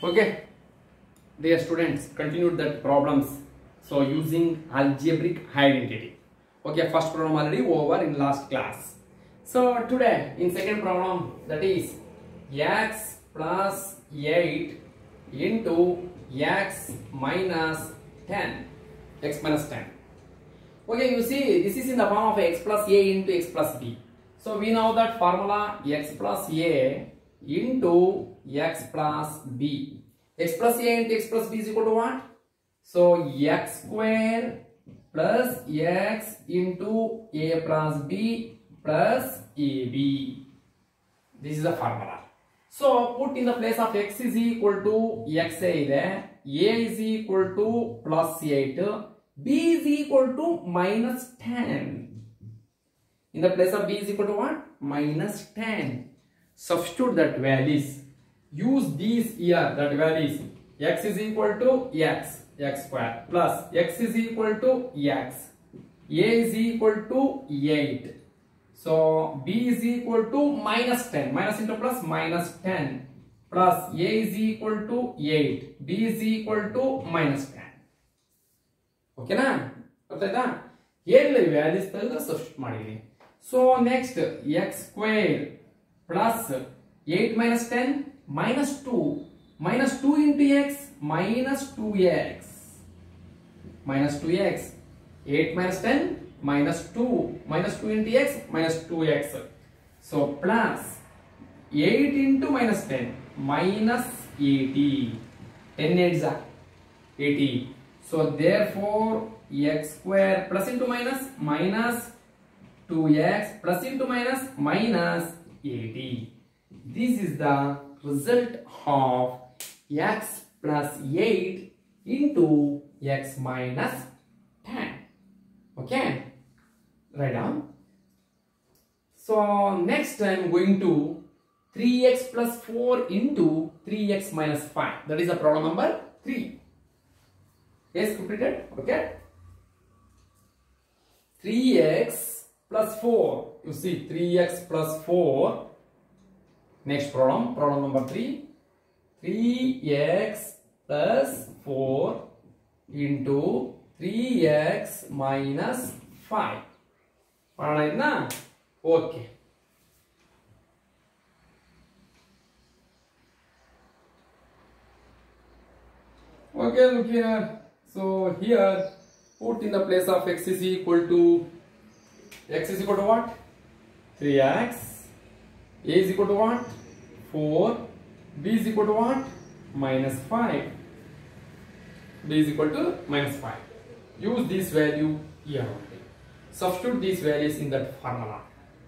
Okay, dear students, continued that problems. So using algebraic identity. Okay, first problem already over in last class. So today in second problem, that is x plus 8 into x minus 10. X minus 10. Okay, you see this is in the form of x plus a into x plus b. So we know that formula x plus a into x plus b. X plus a into x plus b is equal to what? So x square plus x into a plus b plus ab. This is the formula. So put in the place of x is equal to x a is equal to plus 8, b is equal to minus 10. In the place of b is equal to what? Minus 10. Substitute that values. Use these here, that values. X is equal to x square, plus x is equal to x. A is equal to 8. So b is equal to minus 10. Minus into plus, minus 10. Plus a is equal to 8. B is equal to minus 10. Okay na? Here values substitute ಮಾಡಿದೀನಿ. So next x square plus 8 minus 10 minus 2. Minus 2 into x minus 2x. Minus 2x. 8 minus 10 minus 2. Minus 2 into x minus 2x. So plus 8 into minus 10 minus 80. 10 8s are 80. So therefore x square plus into minus minus 2x plus into minus minus 80. This is the result of x plus 8 into x minus 10. Okay, write down. So next I am going to 3x plus 4 into 3x minus 5. That is the problem number 3. Yes, completed. Okay, 3x plus 4. You see 3x plus 4. Next problem, problem number 3. 3x plus 4 into 3x minus 5. Okay. Okay, look here. So here, put in the place of x is equal to what? 3x. A is equal to what? 4. B is equal to what? Minus 5. B is equal to minus 5. Use this value here only. Substitute these values in that formula.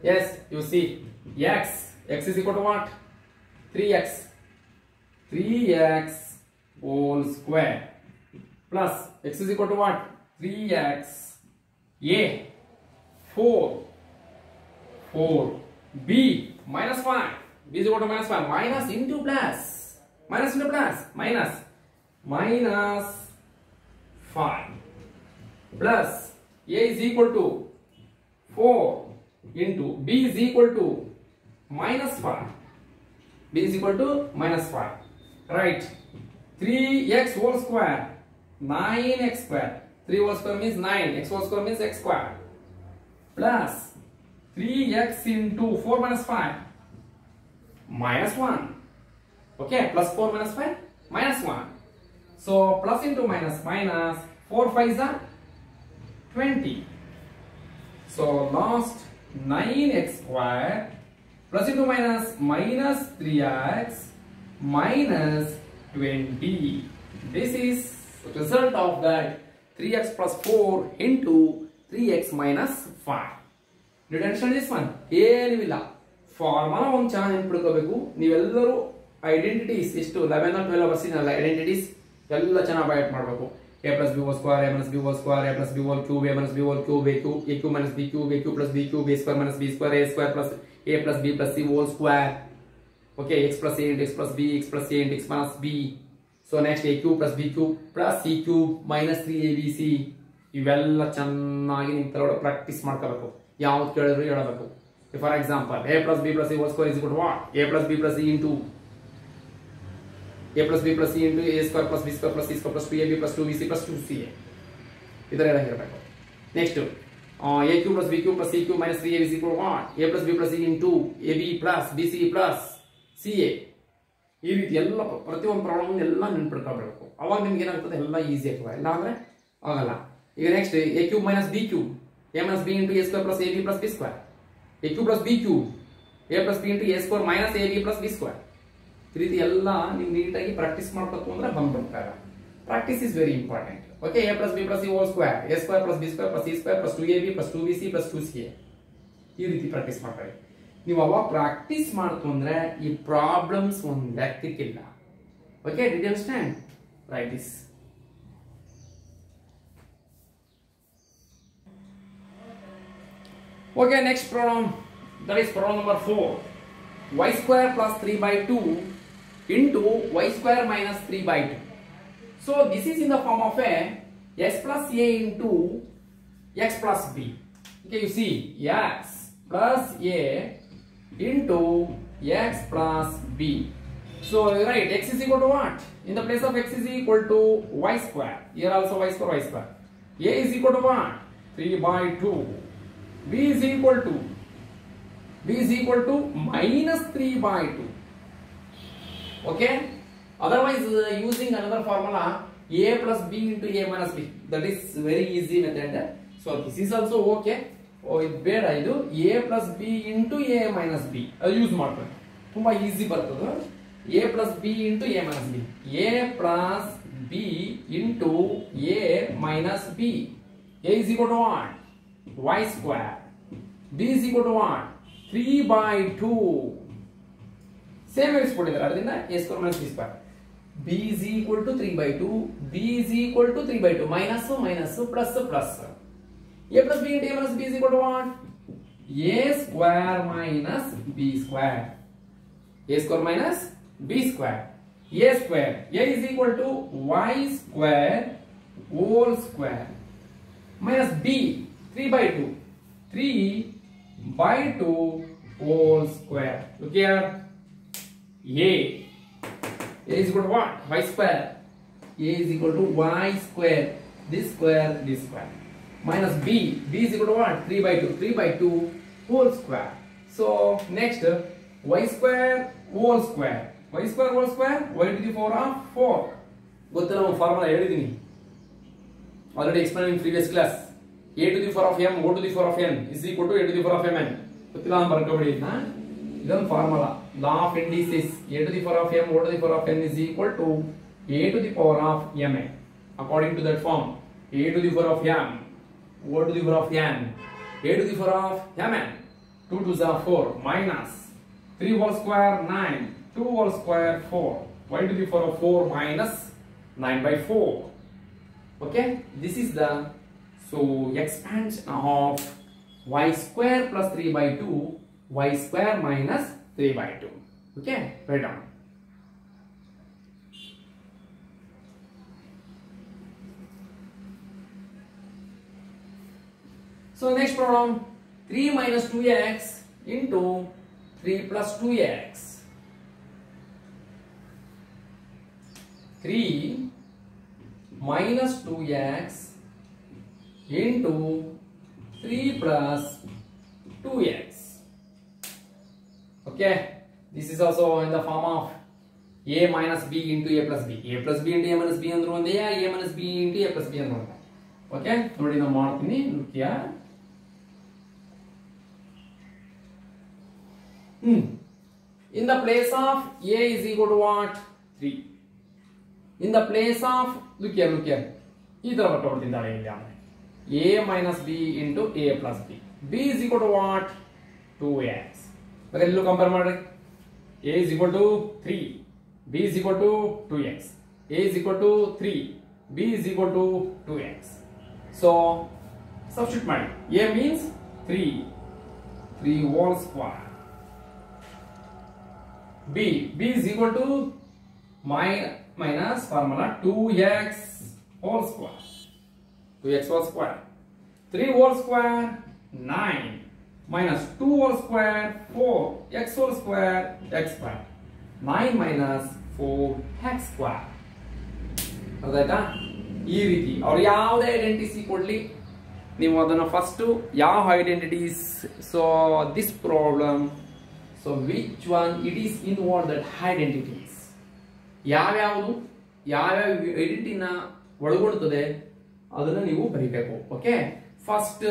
Yes, you see x is equal to what? 3x. 3x whole square plus x is equal to what? 3x. A 4. B minus 5. B is equal to minus 5. Minus into plus. Minus into plus. Minus 5. Plus A is equal to 4 into B is equal to minus 5. B is equal to minus 5. Right. 3x whole square. 9x square. 3 whole square means 9. X whole square means x square. Plus 3x into 4 minus 5 minus 1. Okay, plus 4 minus 5 minus 1. So plus into minus 4 5s are 20. So last 9x square plus into minus 3x minus 20. This is the result of that 3x plus 4 into 3x minus 5. Did you understand this one? ಏನಿಲ್ಲ formula ಒಂದು ಚೆನ್ನಾಗಿ ನೆನಪಿಟ್ಕೋಬೇಕು. ನೀವೆಲ್ಲರೂ identities ಎಷ್ಟು 11 or 12 ಬರ್ಸಿನಲ್ಲ identities ಎಲ್ಲ ಚೆನ್ನಾಗಿ by ಮಾಡಬೇಕು. a plus b whole square, a minus b whole square, a plus b whole cube, a minus b whole cube, a cube minus b cube, a cube plus b cube, a square minus b square, a square plus a plus b plus c whole square. Okay, x plus a into x plus b, x plus a into x minus b. So next a cube plus b cube plus c cube minus 3abc. ಇವೆಲ್ಲ ಚೆನ್ನಾಗಿ ನೀವು practice ಮಾಡ್ಕೋಬೇಕು. ಯಾವ್ದು ಕೇಳಿದ್ರು ಹೇಳಬೇಕು. For example, a plus b plus c whole square is equal to what? A plus b plus c into a plus b plus c into a square plus b square plus c square plus 2ab plus 2bc plus 2ca ಇದರ ಎಲ್ಲ ಇರಬೇಕು. Next a cube plus b cube plus c cube minus 3ab is equal to what? a plus b plus c into ab plus bc plus ca. ಈ ರೀತಿ ಎಲ್ಲ ಪ್ರತಿಯೊಂದು problem ಎಲ್ಲ ನೆನಪಿಟ್ಕೊಳ್ಬೇಕು. ಅವಾಗ ನಿಮ್ಗೆ ಏನಾಗ್ತದೆ, ಎಲ್ಲ ಈಸಿ ಆಗ್ತದೆ. ಇಲ್ಲ ಅಂದ್ರೆ ಆಗಲ್ಲ. ಈಗ next a cube minus b cube, a minus b into a square plus ab plus b square, a cube plus b cube, a plus b into a square minus ab plus b square. ಈ ರೀತಿ ಎಲ್ಲ ನೀವು ನೀಟಾಗಿ practice ಮಾಡಬೇಕು ಅಂದ್ರೆ ಬಂದ್ಬಿಡ್ತಾರೆ. Practice is very important. Okay, a plus b plus c whole square, a square plus b square plus c square plus 2ab plus 2bc plus 2ca. ಈ ರೀತಿ ಪ್ರಾಕ್ಟೀಸ್ ಮಾಡ್ತಾರೆ. ನೀವು ಅವಾಗ ಪ್ರಾಕ್ಟೀಸ್ ಮಾಡ್ತು ಅಂದ್ರೆ ಈ ಪ್ರಾಬ್ಲಮ್ಸ್ ಒಂದು ಲೆಕ್ಕಕ್ಕಿಲ್ಲ. Okay, did you understand? Right this. Okay, next problem, that is problem number 4. Y square plus 3 by 2 into y square minus 3 by 2. So this is in the form of a x plus a into x plus b. Okay, you see, x plus a into x plus b. So right, x is equal to what? In the place of x is equal to y square. Here also y square, y square. A is equal to what? 3 by 2. B is equal to minus 3 by 2. Okay, otherwise using another formula, a plus b into a minus b, that is very easy method. So this is also okay. ಇದು ಬೇಡ, ಇದು a plus b into a minus b ಅದು use ಮಾಡ್ತಾರೆ, ತುಂಬಾ easy ಬರ್ತದೆ. a plus b into a minus b, a plus b into a minus b. A is equal to what? Y square. B is equal to what? 3 by 2. Same as ಕೊಟ್ಟಿದ್ದಾರೆ, ಅದರಿಂದ a square minus b square. B is equal to 3 by 2. B is equal to 3 by 2. Minus plus plus. A plus b into a minus b is equal to what? A square minus b square. A square minus b square. A square. A is equal to y square whole square. Minus b. 3 by 2. 3 by 2 whole square. Look here. A is equal to what? Y square. A is equal to y square. This square, this square. Minus b. B is equal to what? 3 by 2. 3 by 2 whole square. So next, y square whole square. Y square whole square. Y to the power of 4. ಗೊತ್ತಲ್ಲ, ಒಂದು formula ಹೇಳಿದೀನಿ. Already explained in previous class. A to the power of m, O to the power of n is equal to A to the power of mn. ಗೊತ್ತಿಲ್ಲ ಅಂತ ಬರ್ಕೊಬಿಡಿ. ಇದೊಂದು formula, law of indices. A to the power of m, O to the power of n is equal to A to the power of mn. According to that form, A to the power of m, O to the power of n, A to the power of mn. 2 to the 4 minus 3 whole square 9, 2 whole square 4. Y to the power of 4 minus 9 by 4. Okay, this is the expansion of y square plus 3 by 2, y square minus 3 by 2. Okay, write down. So next problem, 3 minus 2x into 3 plus 2x. 3 minus 2x into 3 plus 2x. Okay, this is also in the form of a minus b into a plus b. A plus b into a minus b ಅಂದ್ರೆ ಒಂದೇ, a minus b into a plus b ಅಂದ್ರೆ ಒಂದೇ. Okay, ನೋಡಿ ನಾನು ಮಾಡ್ತೀನಿ. look here. In the place of a is equal to what? 3. In the place of, look here. ಈ ತರ ಬರ್ಕೊಳ್ತಿದ್ದಾಳೆ ಇಲ್ಲಿ. a minus b into a plus b. b is equal to what? 2x. Okay, ಇಲ್ಲೂ compare ಮಾಡ್ರಿ. a is equal to 3. b is equal to 2x. a is equal to 3. b is equal to 2x. So substitute ಮಾಡಿ. a means 3 whole square. b is equal to minus formula 2x whole square. 2x whole square. 3 whole square 9 minus 2 whole square 4, x whole square x square. 9 minus 4x square. ಅದಾಯ್ತಾ? ಈ ರೀತಿ ಅವ್ರು ಯಾವುದೇ identity ಕೊಡ್ಲಿ, ನೀವು ಅದನ್ನ first ಯಾವ identities, so this problem, so which one it is involve that identities, ಯಾವ್ಯಾವುದು ಯಾವ್ಯಾವ ಐಡೆಂಟಿಟಿನ ಒಳಗೊಳ್ಳುತ್ತದೆ ಅದನ್ನ ನೀವು ಬರೀಬೇಕು. Okay, first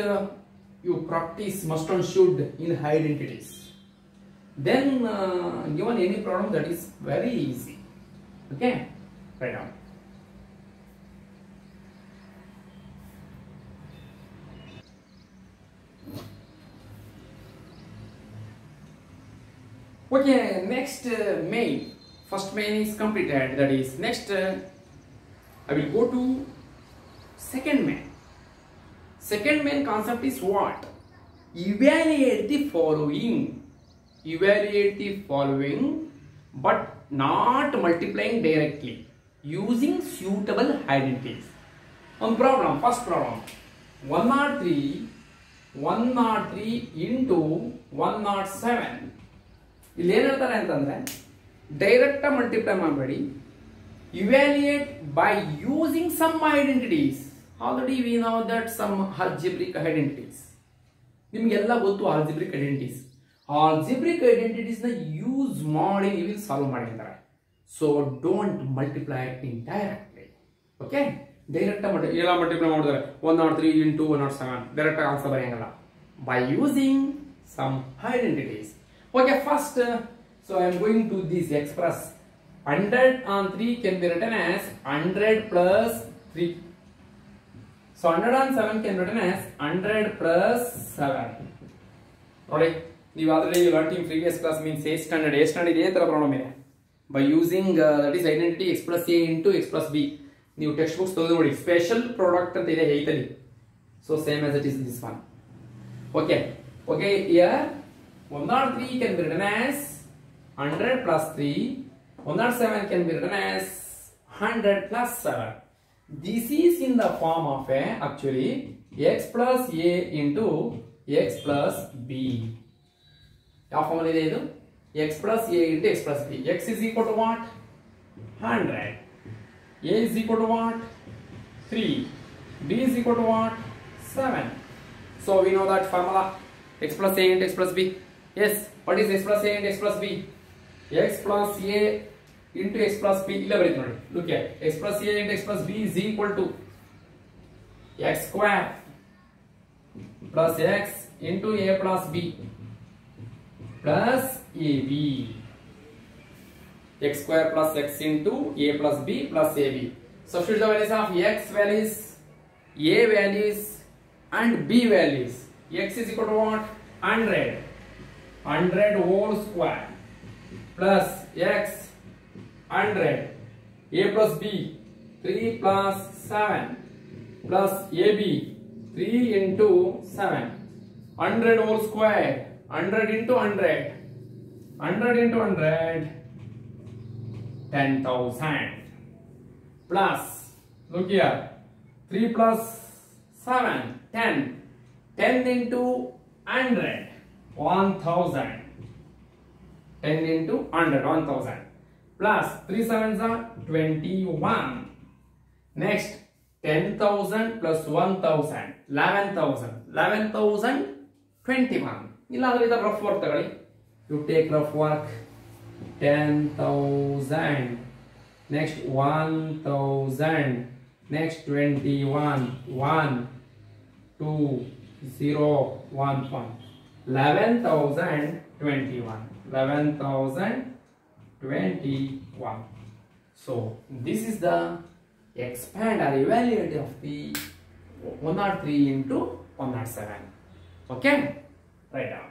you practise must and should in identities, then given any problem that is very easy. Okay, write down. Okay, next main, first main is completed, that is next I will go to second main. Second main concept is what? Evaluate the following. Evaluate the following but not multiplying directly using suitable identities. One problem, first problem, 103 into 107. ಇಲ್ಲಿ ಏನು ಹೇಳ್ತಾರೆ ಅಂತಂದ್ರೆ direct multiply ಮಾಡಬೇಡಿ, evaluate by using some identities. Already we know that some algebraic identities, ನಿಮಗೆಲ್ಲ ಗೊತ್ತು algebraic identities. Algebraic identities ನ use ಮಾಡಿ ನೀವು ಸಾಲ್ವ್ ಮಾಡಿದ್ದಾರೆ. So don't multiply in directly. Okay, direct ಎಲ್ಲ ಮಲ್ಟಿಪ್ಲೈ ಮಾಡಿದ್ರೆ 103 into 107 ಡೈರೆಕ್ಟ್ ಆನ್ಸರ್ ಬರೆಯಂಗಲ್ಲ. By using some identities. Okay, first, so I am going to this express 100 on 3 can be written as 100 plus 3. So 100 on 7 can be written as 100 plus 7. Alright, you already learnt in previous class means A standard ಇದೇ ತರ problem ಇದೆ. By using that is identity x plus a into x plus b. ನೀವು text books ತೆಗೆದು ನೋಡಿ, special product ಅಂತ ಇದೆ ಐತಲ್ಲಿ. So same as it is this one. Okay, here 103 can be written as 100 plus 3. 107 can be written as 100 plus 7. This is in the form of actually x plus a into x plus b. ಯಾವ form ಇದೆ ಇದು? x plus a into x plus b. X is equal to what? 100. A is equal to what? 3. B is equal to what? 7. So we know that formula x plus a into x plus b. Yes, what is x plus a and x plus b? X plus a into x plus b. Look here, x plus a and x plus b is equal to x square plus x into a plus b plus ab. X square plus x into a plus b plus ab. Substitute the values of x values, a values and b values. X is equal to what? 100 whole square plus x 100, a plus b 3 plus 7 plus ab 3 into 7, 100 whole square, 100 into 100, 100 into 100, 10,000 plus, look here, 3 plus 7, 10, 10 into 100, 1000, 10 into 100, 1000 plus 3 sevens are 21. Next 10,000 plus 1,000, 11,000, 11,021. ಇಲ್ಲಾಂದ್ರೆ ಇದರ rough work ತಗೊಳ್ಳಿ. You take rough work. 10,000, next 1,000, next 21, 1, 2, 0, 1, 1. 11,021. 11,021. So this is the expand or evaluate of the 103 into 107. Okay, write down.